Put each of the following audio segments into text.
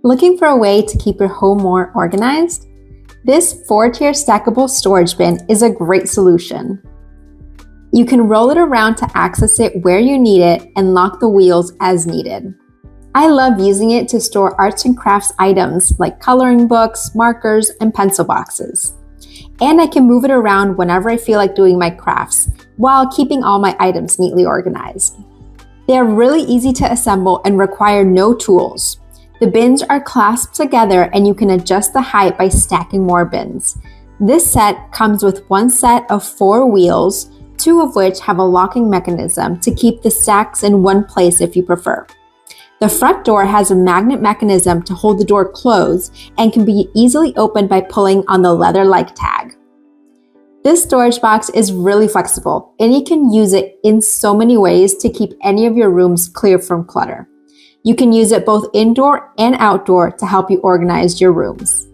Looking for a way to keep your home more organized? This 4-tier stackable storage bin is a great solution. You can roll it around to access it where you need it and lock the wheels as needed. I love using it to store arts and crafts items like coloring books, markers, and pencil boxes. And I can move it around whenever I feel like doing my crafts, while keeping all my items neatly organized. They are really easy to assemble and require no tools. The bins are clasped together and you can adjust the height by stacking more bins. This set comes with one set of 4 wheels, 2 of which have a locking mechanism to keep the stacks in one place if you prefer. The front door has a magnet mechanism to hold the door closed and can be easily opened by pulling on the leather-like tag. This storage box is really flexible and you can use it in so many ways to keep any of your rooms clear from clutter. You can use it both indoor and outdoor to help you organize your rooms.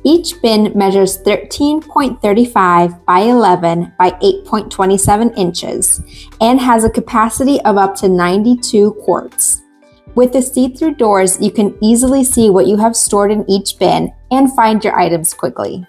Each bin measures 13.35 by 11 by 8.27 inches and has a capacity of up to 92 quarts. With the see-through doors, you can easily see what you have stored in each bin and find your items quickly.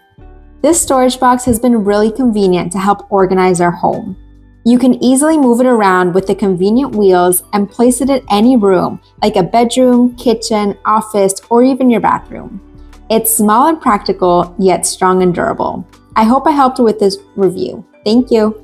This storage box has been really convenient to help organize our home. You can easily move it around with the convenient wheels and place it in any room, like a bedroom, kitchen, office, or even your bathroom. It's small and practical, yet strong and durable. I hope I helped with this review. Thank you.